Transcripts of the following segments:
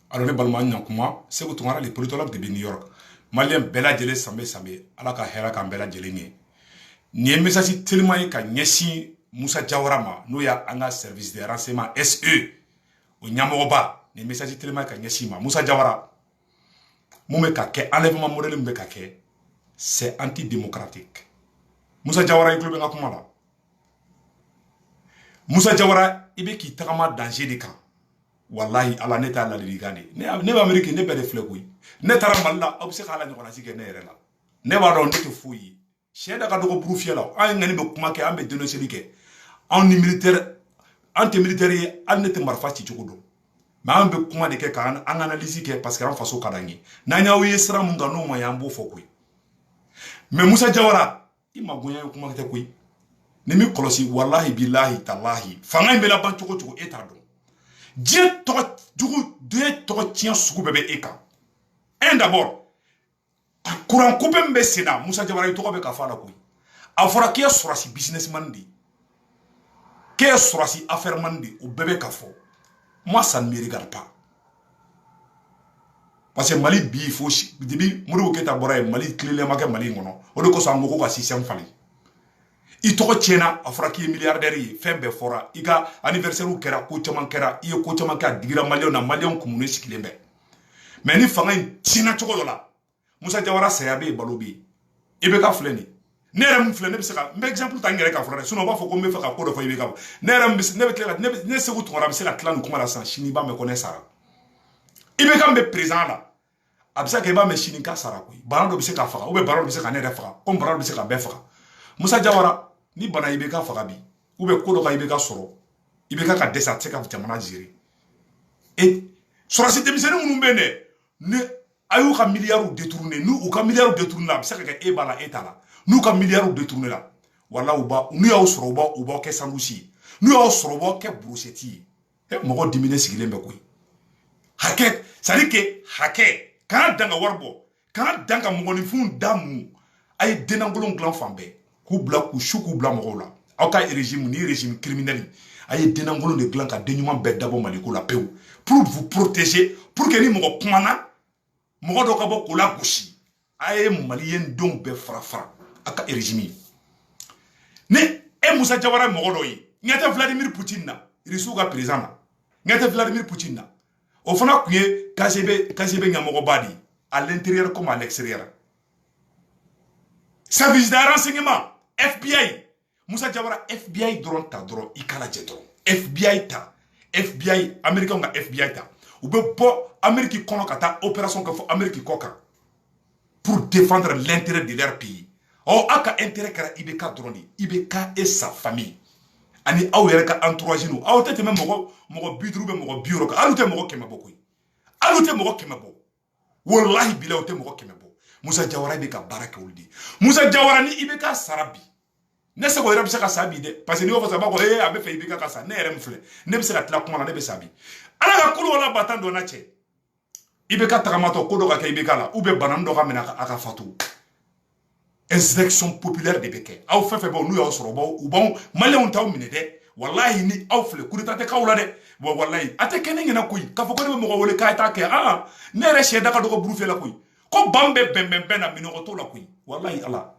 Alors ne balma nyankuma c'est que tungara les politologues de New York malien bela jele sambe ala ka hera kan bela jele ni message tellement ka nyesi Moussa Diawara ma no ya anga service de renseignement SE o nyamoba ni message tellement ka nyesi ma Moussa Diawara mume ka ke enlèvement modèle mbe ka ke c'est antidémocratique. Moussa Diawara yi klobe ngakuma la Moussa Diawara ibe ki tagama danger de kan wallahi ala ne ta la ligande ne ba Amérique ne be de flekoui ne tara malla obse kala nyona sike ne yere la ne ba do ne to fuyi cheda ka dogo proof yela an ngani be kuma ke ambe dénoncer like en militaire anti militaire an ne te marfa ci jogodo ma ambe kuma de ke kan an analyse ke parce que en faso kadangi na nyawo yesra mun ga no ma yambo fokui mais Moussa Diawara ima gonya kuma te kui ne mi kolosi wallahi billahi tallahi fanga imbe la ban choko choko etado Dieu to tient sugu bebe eka. Un d'abord, courant coupé mbe sena Moussa Diawara to be ka fala ko. Afora ke sorasi businessman di. Ke sorasi affaire man di o bebe ka fo. Moi ça ne me regarde pas. Parce que Mali bi fo dibi Modibo Keïta bora Mali clé ma ke Mali ngono. O de ko sa ngoko ka système fali. I toko tiena afra ki milliardaire yi fembe fora iga anniversaire u kera ko chaman kera i ko chaman ka digira malion na malion kumune sikilembe mais ni fanga tiena choko dola Moussa Diawara sayabe balobi ibe ka fleni nere mu fleni be seka mbe exemple tangere ka frère sinon ba fo ko me fa ka ko do fa ibe ka nere mu ne be kla ne se ku tora be seka clan kuma la san chini ba me connaît ça ibe ka mbe présent là abisa ke ba me chini ka sara ko barando be seka fa ou be barando be seka nere fa comme barando be seka be fa Moussa Diawara ni bana ibeka fagabi ou be kodo ka ibeka soro ibeka ka desa tseka jamana jiri et sur cette émission nous bene ne ayu ka milliards détourner nous ou ka milliards détourner la saka ka e bala etala nous ka milliards détourner la wala uba nous ya soro uba ke sandusi nous ya soro ba ke brocheti e mo diminuer sigilembe koy haket sari ke hake kan danga warbo kan danga mo ni fun damu ay denangolon glan fambe Koubla kouchou koubla mogola. Aka régime ni régime criminel. Aye denangolo de glan ka denyuma bedabo maliko la peu. Pour vous protéger, pour que ni mogo kumana, mogo do kabo kola gouchi. Aye malien don be fra. Aka régime. Ne e Moussa Diawara mogo doyi. Ngata Vladimir Poutine na. Risuga président na. Ngata Vladimir Poutine na. Ofana kuye KGB nyamogo badi. À l'intérieur comme à l'extérieur. Service de renseignement. FBI Moussa Diawara FBI drone ta drone ikala jetron FBI ta FBI américain nga FBI ta ou be bo Amérique kono kata opération ka fo Amérique koka pour défendre l'intérêt de leur pays o aka intérêt kara IBK drone IBK et sa famille ani aw yere ka entourage nous aw tete même mogo bidru be mogo bureau ka alute mogo kemabo koy alute mogo kemabo wallahi bilaw te mogo kemabo Moussa Diawara be ka baraka uldi Moussa Diawara ni IBK sarabi ne se ko yere be se ka sabi de parce que ni o fa ba ko abe fe IBK ka sa ne yere mfle ne be se ka tla kuma na ne be sabi ala ka kulu wala batando na che IBK tagamato ko do ka ke IBK la ou be banan do ka mena aka fatu insurrection populaire de beke aw fe fe bo nu yo soro bo ou bon malé on taw mine de wallahi ni aw fle kuri tate kawla de bo wallahi ate kenen na kuy ka fo ko ne mo ko wole ka ta ke ne re sheda ka do ko brufe la kuy ko bambe bembe na mino to la kuy wallahi ala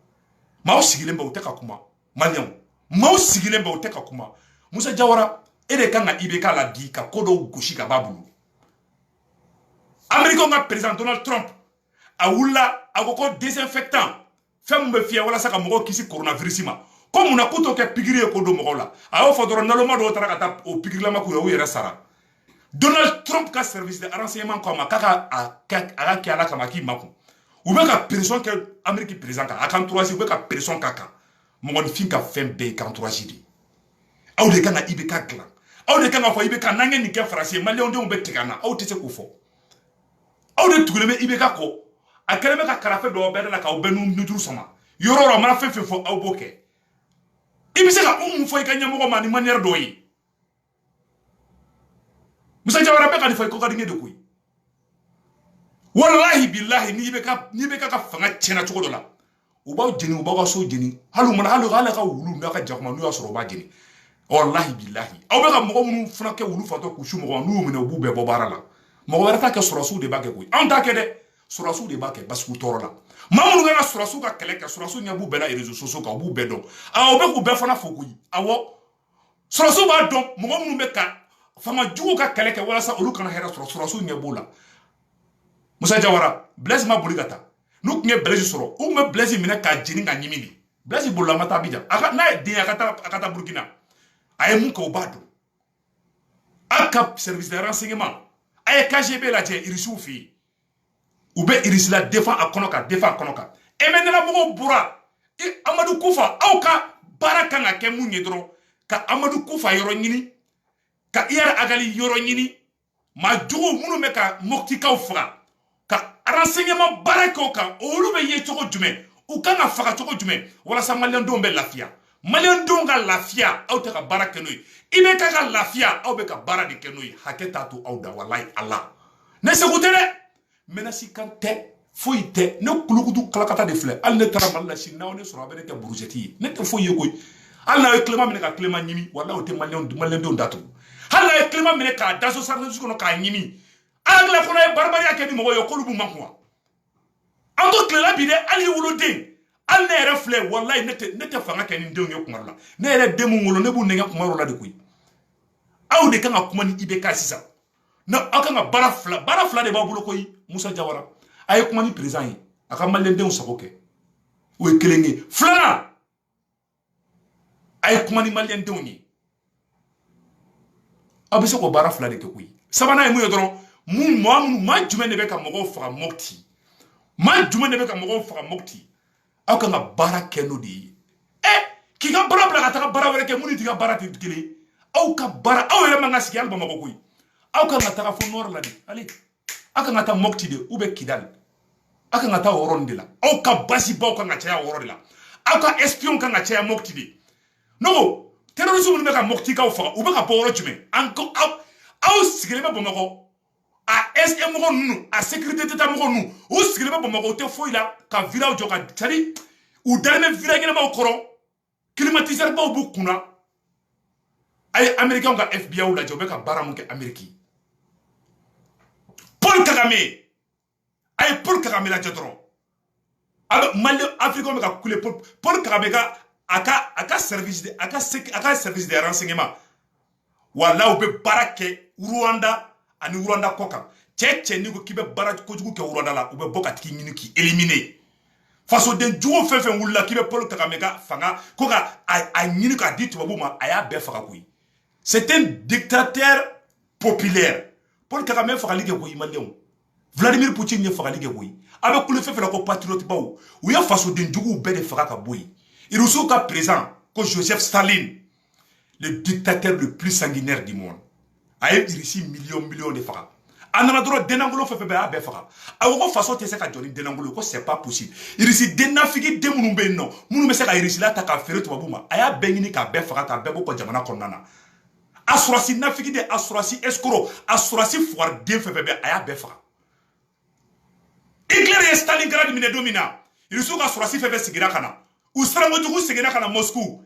ma o sigilembe o teka kuma malian ma o sigilembe o teka kuma Moussa Diawara ere kanga IBK la di ka kodo goshi ka babulu Américain nga président Donald Trump a wula a ko désinfectant fem be fia wala saka mogo kisi coronavirus ma comme on a kuto ke pigiri ko do mogo la a o fodoro naloma do tara kata o pigiri la maku yo yera sara Donald Trump ka service de renseignement comme kaka a ki ala kama ki maku ou be ka pression que Amérique président ka a kan troisième ou be ka pression kaka mogo fin ka fem be kan troisième di aw de kanga IBK glan aw de kanga fo IBK nangen ni ke français malien de on be tekana aw tese ko fo aw de tuguleme IBK ko a keleme ka karafe do be la ka o benu nudru soma yororo mana fe fo aw boke ibise ka fo ka nyamo ma ni manière do yi Moussa Diawara be ka di fo ko ka dinge de koy wallahi billahi ni be ka fanga chena choko do la u ba jeni u ba so jeni halu mana halu hala ka wulu na ka jakuma nu ya soro ba jeni wallahi billahi aw be ka mogo munu funa ke wulu fato ku shu mogo nu mena bu be bo bara la mɔgɔ wɛrɛ ta kɛ sɔrɔsiw de b'a kɛ koyi anw t'a kɛ dɛ sɔrɔsiw de b'a kɛ parce que u tɔɔrɔ la maa minnu kan ka sɔrɔsiw ka kɛlɛ kɛ sɔrɔsiw ɲɛ b'u bɛɛ la réseaux sociaux kan u b'u bɛɛ dɔn o bɛ k'u bɛɛ fana fo koyi awɔ sɔrɔsiw b'a dɔn mɔgɔ minnu bɛ ka fanga jugu ka kɛlɛ kɛ walasa olu kana hɛrɛ sɔrɔ sɔrɔsiw ɲɛ b'u la Musa Jawara Blaise ma boli ka taa n'u tun ye Blaise sɔrɔ u tun bɛ Blaise minɛ k'a jeni ka ɲimi de Blaise bolila ma taa Abidjan n'a ye den a ka taa Burkina a ye mun kɛ o b'a dɔn a ka service de renseignement a ye KGB lajɛ irisiw fɛ yen u bɛ irisi la défend a kɔnɔ kan défend a kɔnɔ kan maintenant mɔgɔw bɔra Amadu Kufa aw ka baara kan ka kɛ mun ye dɔrɔn ka Amadu Kufa yɔrɔ ɲini ka IR Agali yɔrɔ ɲini maa jugu minnu bɛ ka Moptikaw faga ka renseignement baara kɛ o kan olu bɛ ye cogo jumɛn u kan ka faga cogo jumɛn walasa maliyɛndenw bɛ lafiya maliyɛndenw ka lafiya aw tɛ ka baara kɛ n'o ye IBK ka lafiya aw bɛ ka baara de kɛ n'o ye hakɛ t'a to aw da walayi Allah ne seko tɛ dɛ menasi kan tɛ foyi tɛ ne kulukutu kalakata de filɛ hali ne taara Mali la sini n'aw ne sɔrɔ a bɛ ne kɛ burujɛti ye ne tɛ foyi ye koyi hali n'a ye tilema minɛ ka tilema ɲimi walayi o tɛ maliyɛndenw datugu hali n'a ye tilema minɛ k'a da so sarisi kɔnɔ k'a ɲimi ala kila kɔnɔ ye baribariya kɛ ni mɔgɔ ye k'olu b'u ma kuma an to tilela bi dɛ hali i woloden hali ne yɛrɛ filɛ walayi ne tɛ fanga kɛ ni denw ye kuma la ne yɛrɛ den mun wolo ne b'u nɛgɛ kuma la de koyi aw de kan ka kuma ni IBK sisan na aw kan ka baara fila de b'aw bolo koyi Musa Jawara a ye kuma ni président ye a ka maliyɛndenw sago kɛ o ye kelen ye filanan a ye kuma ni maliyɛndenw ye aw bɛ se k'o baara fila de kɛ koyi sabanan ye mun ye dɔrɔn maa jumɛn de bɛ ka mɔgɔw faga Mopti maa jumɛn de bɛ ka mɔgɔw faga Mopti aw kan ka baara kɛ n'o de ye k'i ka baara bila ka taga baara wɛrɛ kɛ mun ni t'i ka baara tɛ kelen aw ka baara aw yɛrɛ man ka sigi hali Bamakɔ koyi aw kan ka taga fo nord la de allez aw kan ka taa Mopti de ou bien Kidali aw kan ka taa o yɔrɔ de la aw ka basibaw kan ka caya o yɔrɔ de la aw ka espion kan ka caya Mopti de non terrorisme minnu bɛ ka Moptikaw faga u bɛ ka bɔ yɔrɔ jumɛn aw sigilen bɛ Bamakɔ a SE mɔgɔ ninnu a sécurité d'état mɔgɔ ninnu u sigilen bɛ Bamakɔ u tɛ foyi la ka village jɔ ka cari u dalen bɛ village ɲɛnamaw kɔrɔ climatiseur baw b'u kunna a ye américains ka FBI lajɛ u bɛ ka baara mun kɛ Amérique Paul Kagame a ye Paul Kagame lajɛ dɔrɔn a bɛ Mali Africain bɛ ka kule Paul Kagame a ka service de renseignement wala u bɛ baara kɛ Rwanda ani Rwanda kɔ kan cɛ ni ko k'i bɛ baara kojugu kɛ Rwanda la u bɛ bɔ ka tigi ɲini k'i éliminer fasoden jugu fɛn fɛn wulila k'i bɛ Paul Kagame ka fanga ko ka a ɲini k'a di tubabu ma a y'a bɛɛ faga koyi c'est un dictateur populaire Paul Kagame fagali kɛ koyi maliyɛnw Vladimir Poutine ye fagali kɛ koyi a bɛ kule fɛn fɛn la ko patriote baw u ye fasoden juguw bɛɛ de faga ka bɔ yen Russo ka président ko Joseph Staline le dictateur le plus sanguinaire du monde a ye irisi millions de faga a nana dɔrɔn denangolo fɛn fɛn bɛ a y'a bɛɛ faga a ko faso tɛ se ka jɔ ni denangolo ko c'est pas possible irisi dennafigi den minnu bɛ yen nɔ minnu bɛ se ka irisila ta k'a feere tubabu ma a y'a bɛɛ ɲini k'a bɛɛ faga k'a bɛɛ bɔ ka jamana kɔnɔna na a sɔrɔsi nafigi de a sɔrɔsi escroc a sɔrɔsi fugariden fɛn fɛn bɛ a y'a bɛɛ faga Hitler ye Stalingrad minɛ don min na irisiw ka sɔrɔsi fɛn fɛn sigira ka na u sirankojugu seginna ka na Moscou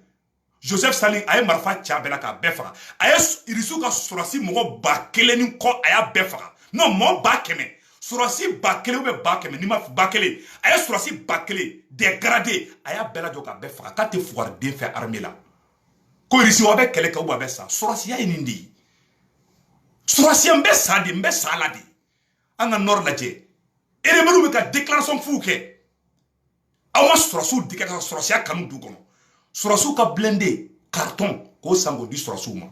Joseph Staline a ye marifa ci a bɛɛ la k'a bɛɛ faga a ye irisiw ka sɔrɔsi mɔgɔ 1000 ni kɔ a y'a bɛɛ faga non mɔgɔ 100 sɔrɔsi 1000 ou bien 1000 n'i ma 1000 a ye sɔrɔsi 1000 dégradé a y'a bɛɛ lajɔ k'a bɛɛ faga k'a tɛ fugariden fɛ armée la ko irisiw a bɛ kɛlɛ kɛ ou a bɛ sa sɔrɔsiya ye nin de ye sɔrɔsiya n bɛ sa de n bɛ sa la de an ka nord lajɛ rebelles bɛ ka déclaration f'u kɛ aw ma sɔrɔsiw dɛgɛ ka sɔrɔsiya kanu du kɔnɔ sɔrɔsiw ka blindé carton k'o san k'o di sɔrɔsiw ma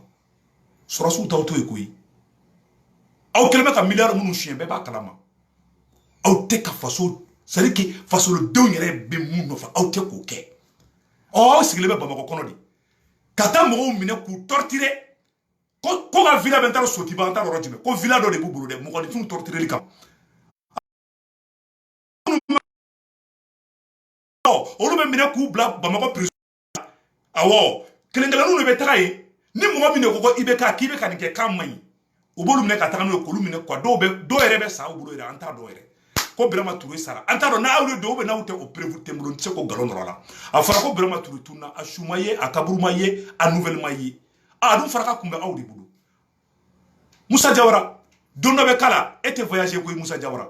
sɔrɔsiw t'aw to yen koyi aw kɛlen bɛ ka miliyari minnu siɲɛ bɛɛ b'a kalama aw tɛ ka faso c'est à dire que fasodenw yɛrɛ bɛ mun nɔfɛ aw tɛ k'o kɛ aw sigilen bɛ Bamakɔ kɔnɔ de ka taa mɔgɔw minɛ k'u torturer ko ka villa bɛ n taara Sotiba an taara yɔrɔ jumɛn ko villa dɔ de b'u bolo dɛ mɔgɔninfinw tortureli kama olu bɛ minɛ k'u bila Bamakɔ prison awɔ kelenkelenninw de bɛ taga yen ni mɔgɔ min de ko IBK k'i bɛ ka nin kɛ k'a man ɲi u b'olu minɛ ka taga n'u ye k'olu minɛ quoi dɔw yɛrɛ bɛ sa u bolo yɛrɛ an t'a dɔn yɛrɛ ko Birama Touré sara an t'a dɔn n'aw ye don ou bien n'aw tɛ o prévu tɛ n bolo n tɛ se k'o nkalon dɔrɔn a la a fɔra ko Birama Touré tununa a su ma ye a kaburu ma ye a nouvelle ma ye a dun fara ka kun bɛ aw de bolo Musa Jawara don dɔ bɛ k'a la e tɛ voyager koyi Musa Jawara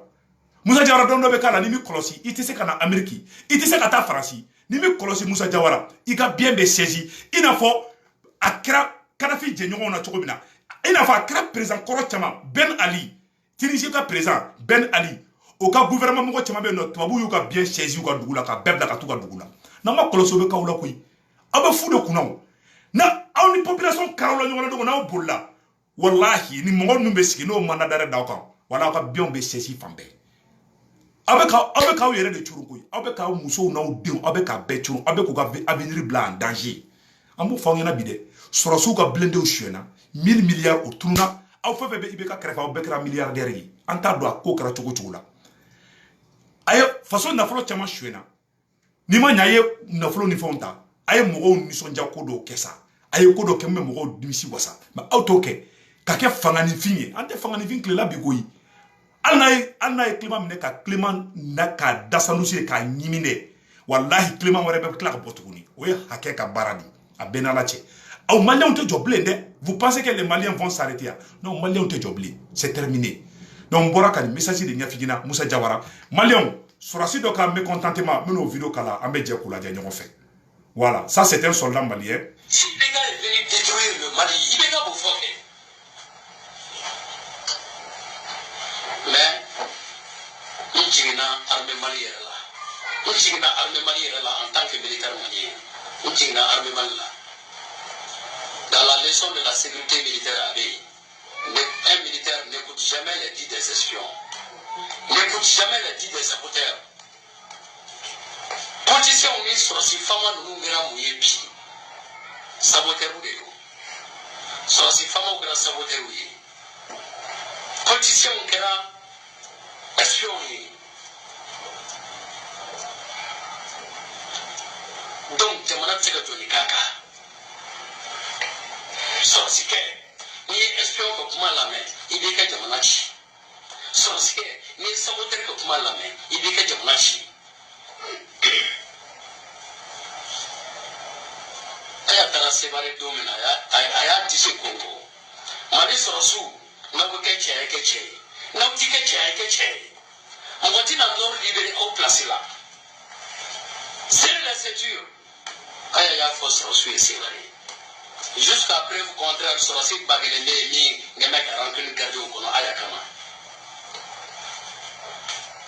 don dɔ bɛ k'a la ni mi kɔlɔsi i tɛ se ka na Amérique i tɛ se ka taa Faransi ni mi kɔlɔsi Musa Jawara i ka bien bɛ saisi i n'a fɔ a kɛra Kadhafi jɛɲɔgɔnw na cogo min na i n'a fɔ a kɛra président kɔrɔ caman Ben Ali Tunisie ka président Ben Ali o ka gouvernement mɔgɔ caman bɛ yen nɔ tubabu y'u ka bien saisi u ka dugu la ka bɛɛ bila ka t'u ka dugu la n'an ma kɔlɔsi o bɛ k'aw la koyi aw bɛ fu de kunna o na aw ni population karaw la ɲɔgɔn na dogo n'aw bolila wallahi ni mɔgɔ minnu bɛ sigi n'o mandat d'arrêt d'aw kan wala aw ka biens bɛ saisi fan bɛɛ aw bɛ k'aw yɛrɛ de curu koyi aw bɛ k'aw musow n'aw denw aw bɛ k'a bɛɛ curu aw bɛ k'u ka avenir bila en danger an b'o fɔ aw ɲɛna bi dɛ sɔrɔsiw ka blendew suyɛnna 1000 milliards o tununa aw fɛn fɛn bɛ IBK kɛrɛfɛ aw bɛɛ kɛra milliardaire ye an t'a dɔn a ko kɛra cogo cogo la a ye faso nafolo caman suyɛnna n'i ma ɲɛ a ye nafolo ni fɛnw ta a ye mɔgɔw nisɔndiya ko dɔw kɛ sa a ye ko dɔ kɛ min bɛ mɔgɔw nimisi wasa mais aw t'o kɛ ka kɛ fanganifin ye an tɛ fanganifin tilela bi koyi hali n'a ye Clément minɛ ka Clément na k'a da Sanusi ye k'a ɲimi dɛ wallahi Clément wɛrɛ bɛ tila ka bɔ tuguni o ye hakɛ ka baara de a bɛɛ n'Ala cɛ aw Maliens tɛ jɔ bilen dɛ vous pensez que les Maliens vont s'arrêter ya non Maliens tɛ jɔ bilen c'est terminé donc n bɔra ka nin message de ɲɛf'i ɲɛna Musa Jawara Maliens sɔrɔsi dɔ ka mécontentement n bɛn'o vidéo kala an bɛ jɛ k'u lajɛ ɲɔgɔn fɛ voilà ça c'est un soldat malien. Si IBK est venu détruire le Mali, IBK vous former. Mais nous jiginna armée malienne là. Nous jiginna armée malienne là en tant que militaire malien. Nous jiginna armée malienne là. Dans la leçon de la sécurité militaire un militaire n'écoute jamais les dits des espions. N'écoute jamais les dits des saboteurs. Politiciens ont mis sur si fama nous n'ira mouiller bi. Saboteur ou de yo. Sur si fama ou saboteur ou ye. Politiciens ont kera espion ye. Donc jamana tega joni kaka. Sur si ke ni espion ko kuma la mais IBK jamana chi. Sur si ke ni saboteur ko kuma la mais IBK jamana chi. Aya tara sebare domina aya dise Congo mali sorosu na ko keche na uti keche ngoti na nord libéré au place là c'est la ceinture aya ya fo sorosu et sebare jusqu'à preuve contraire sorosu bagelende ni ngema 40 garde au kono aya kama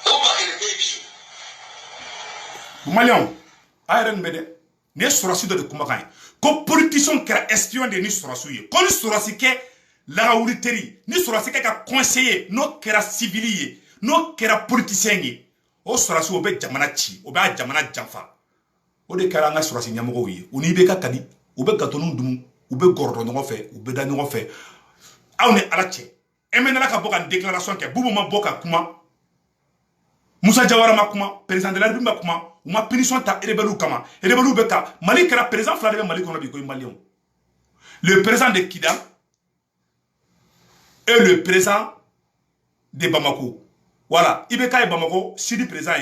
o bagelende bi Maliens ayren mbede ne sɔrɔsi dɔ de kumakan ye ko politicien kɛra espion de ni sɔrɔsiw ye ko ni sɔrɔsi kɛ lagawuli teri ni sɔrɔsi kɛ ka conseiller n'o kɛra civil ye n'o kɛra politicien ye o sɔrɔsi o bɛ jamana ci o b'a jamana janfa o de kɛra an ka sɔrɔsi ɲɛmɔgɔw ye u ni IBK ka di u bɛ gâteau dun u bɛ gɔrɔdɔ ɲɔgɔn fɛ u bɛ da ɲɔgɔn fɛ aw ni Ala cɛ MNLA ka bɔ ka déclaration kɛ Bubu ma bɔ ka kuma Musa Jawara ma kuma président de la République ma kuma ou ma punition ta rebelle kama rebelle beka Mali kera président fla de Mali kono bi ko malien le président de Kidal et le président de Bamako voilà IBK et Bamako Sidi président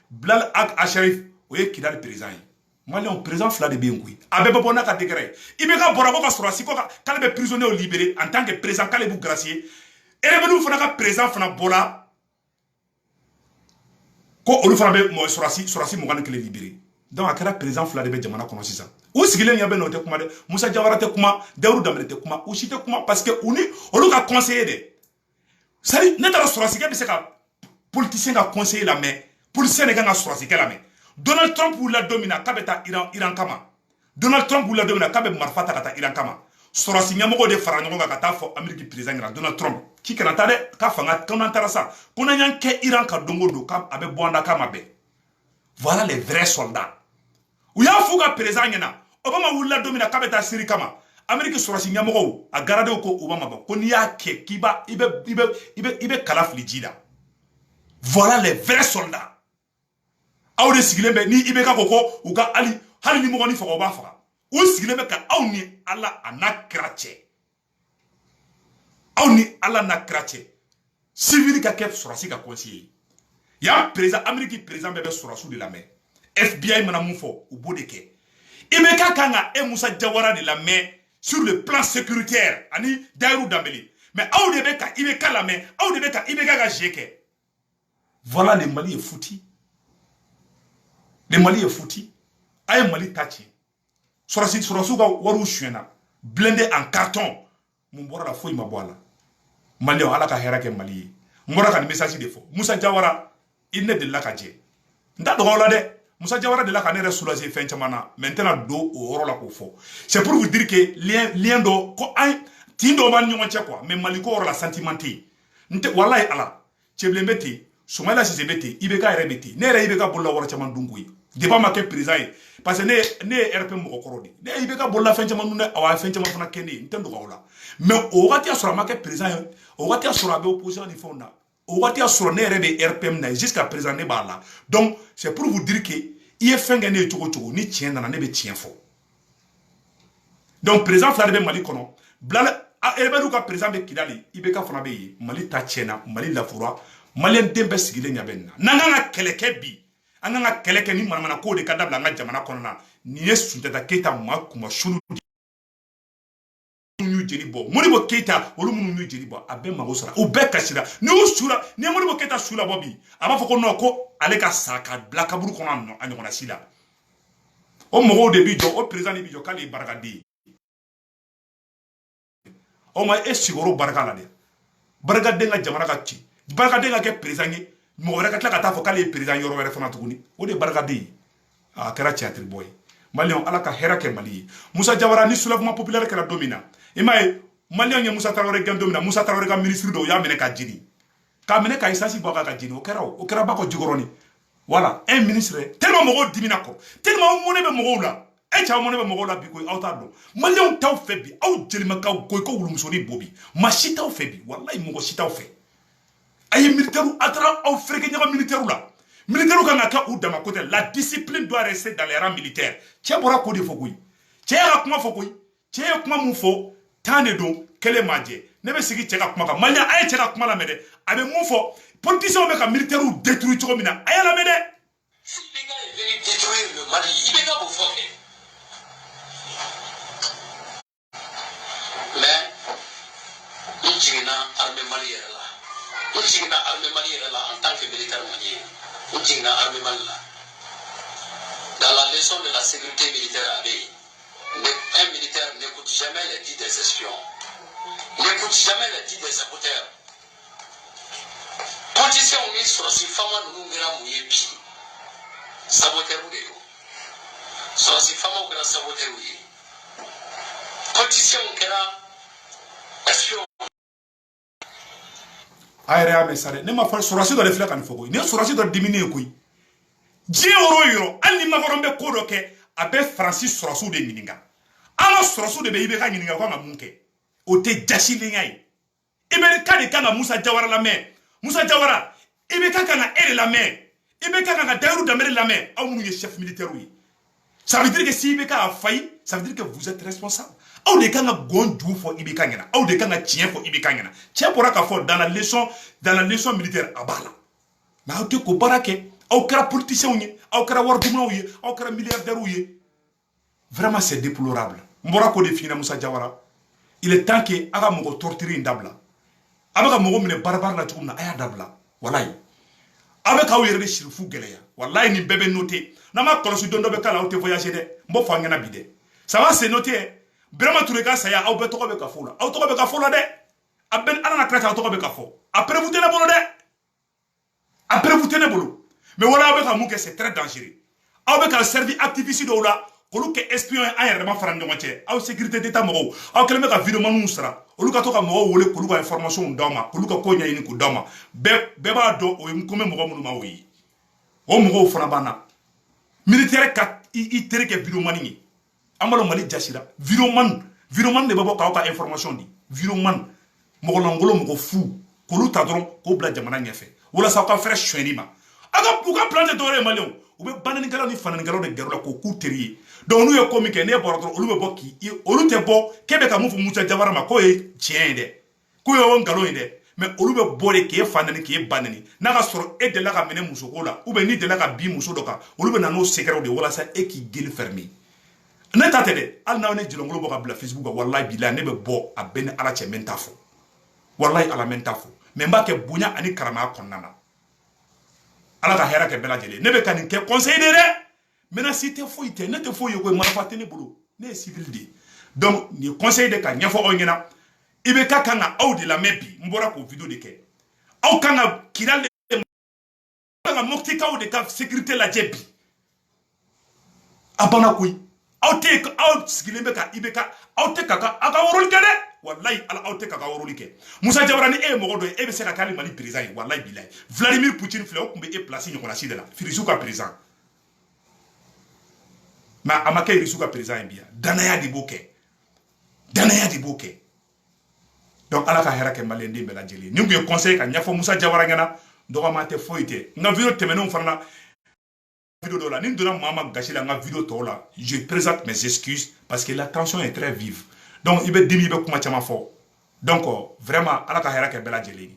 Blal Ak Acharif oye Kidal président malien président fla de bengui abe bona ka décret IBK bora ko ka soro siko ka kale be prisonnier libéré en tant que président kale bu gracier et rebelle fana ka président fana bola ko olu fana bɛ sɔrɔsi mugan ni kelen libéré donc a kɛra président fila de bɛ jamana kɔnɔ sisan u sigilen ɲɛ bɛ n'o tɛ kuma dɛ Musa Jawara tɛ kuma Dawudu Dambele tɛ kuma u si tɛ kuma parce que olu ka conseiller dɛ c'est à dire ne taara sɔrɔsikɛ bɛ se ka politicien ka conseiller la mais politicien de kan ka sɔrɔsikɛ la mais Donald Trump wulila don min na k'a bɛ taa Iran kama Donald Trump wulila don min na k'a bɛ marifa ta ka taa Iran kama sɔrɔsi ɲɛmɔgɔw de fara ɲɔgɔn kan ka taa fɔ Amérique président ɲɛna Donald Trump k'i kana taa dɛ k'a fanga ko n'an taara sa ko n'an y'an kɛ Iran ka don o don k'a bɛ bɔ an da k'a ma bɛn voilà les vrais soldats u y'a f'u ka président ɲɛna Obama wulila don min na k'a bɛ taa Syrie kama Amérique sɔrɔsi ɲɛmɔgɔw a garadew ko Obama ma ko n'i y'a kɛ k'i bɛ kala fili ji la voilà les vrais soldats aw de sigilen bɛ ni IBK ko u ka hali ni mɔgɔ ni faga o b'a faga u sigilen bɛ ka aw ni Ala a n'a kira cɛ aw ni Ala n'a kira cɛ civil ka kɛ sɔrɔsi ka conseiller yan président Amérique président bɛɛ bɛ sɔrɔsiw de lamɛn FBI mana mun fɔ u b'o de kɛ IBK kan ka Musa Jawara de lamɛn sur le plan sécuritaire ani Dawudu Dambele Mais aou de beka, ibeka la main, aou de beka, ibeka ga jeke. Voilà, le Mali est foutu. Le Mali est foutu. Aïe Mali tachi. Sorasuga waru shuena. Blindé en carton. Mbora la fouille ma boala. Mali on ala ka herake Mali. Mbora ka message de faux. Moussa Diawara, il n'est de la kadje. Nda dola de. Moussa Diawara de la kanere soulager fin chamana. Maintenant do au oro la ko faux. C'est pour vous dire que lien do ko ay tindo man nyonche quoi. Mais Mali ko oro la sentimenté. Nte wallahi ala. Cheblembeti. Soumaïla Sisebeti, Ibeka Rebeti, Nere Ibeka Bola Warchaman Dungui, Deba Make Prisai, parce que ne RP Mokorodi, ne Ibeka Bola Fenchaman, ou Fenchaman Kenny, Nintendo Gola. Mais au Ratia sur la marque Prisai, au Ratia sur la opposition du Fonda, au Ratia sur le RB RPM jusqu'à présent Nebala. Donc, c'est pour vous dire que il est fin gagné Tchogo, ni tien dans la nebe tien faux. Donc, présent Fladebe Malikono, Blala, Eberuka présent de Kidali, Ibeka Fonabe, Mali Tachena, Mali Lafura. Malien dembe sigile nyabenna nanganga keleke bi anganga keleke ni manamana ko de kadabla nga jamana konona ni yesu tata keta makuma shulu ñu jeri bo moribo keta wolu munu ñu jeri bo abe magosara o be kashira ni o sura ni moribo keta sura bobi aba foko no ko ale ka saka blaka buru kono no anyo na sila o mogo de bi jo o president bi jo kali baragadi o ma esigoro baraka la de baragade nga jamana ka ci baragade nga ke président mo wala ka tla ka ta fo kale président yoro wala fana tuguni o de baragade a kera théâtre boy malion ala ka hera ke mali Moussa Diawara ni soulèvement populaire kala domina imay malion nya Moussa Traoré gan domina Moussa Traoré ka ministre do ya mene ka jini ka mene ka isasi boka ka jini o kera ba ko jigoroni voilà un ministre tellement mo dimina ko tellement mo ne be mo la e cha mo ne be mo la bi ko awta do malion taw fe bi aw jelima ka ko ko wulumsoni bobi ma shi taw fe bi wallahi mo ko shi taw fe aye militaire atra au freke nyama militaire la militaire ka ngaka ou dama côté la discipline doit rester dans les rangs militaires tche bora ko de fokoy tche ya kuma fokoy tche ya kuma mu fo tane don kele maje ne be sigi tche ka kuma ka manya aye tche ka kuma la mede abe mu fo politicien be ka militaire ou détruire tcho mina aye la mede si les gars est venu détruire le Mali il est là pour foquer mais on jigena armée malienne là on jigena armée malienne là en tant que militaire malien on jigena armée malienne là dans la leçon de la sécurité militaire un militaire n'écoute jamais les dits des espions n'écoute jamais les dits des saboteurs politicien on est sur si fama nous ngera mouye bi saboteur ou de yo sur si fama ou ngera saboteur ou yi politicien on ngera espion ayre ame sare ne ma fa sorasi do le fila kan fogo ne sorasi do dimine koy je oro yoro ani ma forombe ko do ke abe Francis sorasu de mininga ala sorasu de be ibe ka mininga ko ma munke o te jasili ngai ibe ka de kana Moussa Diawara la me Moussa Diawara ibe ka kana ere la me ibe ka kana Daourou Damere la me aw mu chef militaire oui ça veut dire que si ibe ka a failli ça veut dire que vous êtes responsable aw de kana gondu fo ibe ka ngena aw de kana tien fo ibe ka ngena tien pour ka fo dans la leçon militaire abala mais aw te ko barake aw kara politicien ou aw kara warduma ou aw kara milliardaire ou vraiment c'est déplorable mbora ko définir Moussa Diawara il est temps que aga mo torturer ndabla abaka mo mine barbar la tukumna aya dabla wallahi abaka o yere shirfu geleya wallahi ni bébé noté na ma kolosi dondo be kala o te voyager de mbo fa ngana bide ça va c'est noté vraiment tout le cas ça ya aw be to ko be ka fola aw to ko be ka fola de aben ala na krata to ko be ka fo après vous tenez bolo de après vous tenez bolo mais voilà avec un mouke c'est très dangereux avec un service activiste de là kolu ke espion a yɛrɛ ma fara ɲɔgɔn cɛ aw sécurité d'état mɔgɔw aw kɛlen bɛ ka vidéo manu sara olu ka to ka mɔgɔw wele kolu ka information d'aw ma kolu ka ko ɲɛɲini k'u d'aw ma bɛɛ b'a dɔn o ye n ko mɛ mɔgɔ minnu ma o ye o mɔgɔw fana b'an na militaire ka i teri kɛ vidéo mani ye an b'a dɔn Mali jasira vidéo man de bɛ bɔ k'aw ka information di vidéo man mɔgɔ lankolon mɔgɔ fu k'olu ta dɔrɔn k'o bila jamana ɲɛfɛ walasa aw ka fɛrɛ suɲɛni ma u ka plan de dɔwɛrɛ ye maliyɛnw u bɛ bananikɛlaw ni fananikɛlaw de gɛrɛ u la k'o k'u teri ye donc n'u ye ko min kɛ n'e bɔra dɔrɔn olu bɛ bɔ olu tɛ bɔ k'e bɛ ka mun fɔ Moussa Diawara ma k'o ye tiɲɛ ye dɛ k'o ye o nkalon ye dɛ mais olu bɛ bɔ de k'e fa nani k'e ba nani n'a ka sɔrɔ e delila ka minɛ musoko la ou bien n'i delila ka bin muso dɔ kan olu bɛ na n'o secret de walasa e k'i geli fermer ne ta tɛ dɛ hali n'aw ne jɛlɛnkolo bɔ ka bila Facebook kan walahi bilahi ne bɛ bɔ a bɛɛ ni ala cɛ n bɛ n ta fɔ wallahi ala men tafo mais mbake bunya ani karama konnana ala ka hera ke bela jele ne be kan ke conseil de mena cité foyité ne te foye ko mara fatene bulu ne civil de donc ni conseil de ka nyafo o ngena ibe ka kanga audi la mebi mbora ko video de ke au kanga kiral de kanga mokti ka de ka sécurité la jebi abana koy awte aw sigilembe ka ibe ka awte kaka aka worol kede wallahi ala awte kaka worol ke Moussa Diabarani e mo do e be se ka kali mali président wallahi billahi Vladimir Poutine fle ko be e placer nyoko la sidela firisuka président ma amake irisuka président bia danaya di boke donc ala ka hera ke malende be la jeli ni ngi conseil ka nyafo Moussa Diawara ngana do ma te foité nga video temeno farna vidéo de la ni donna mama gâcher la vidéo to la je présente mes excuses parce que la tension est très vive donc il be dimi be kuma chama fo donc vraiment ala ka hera ke be la jeli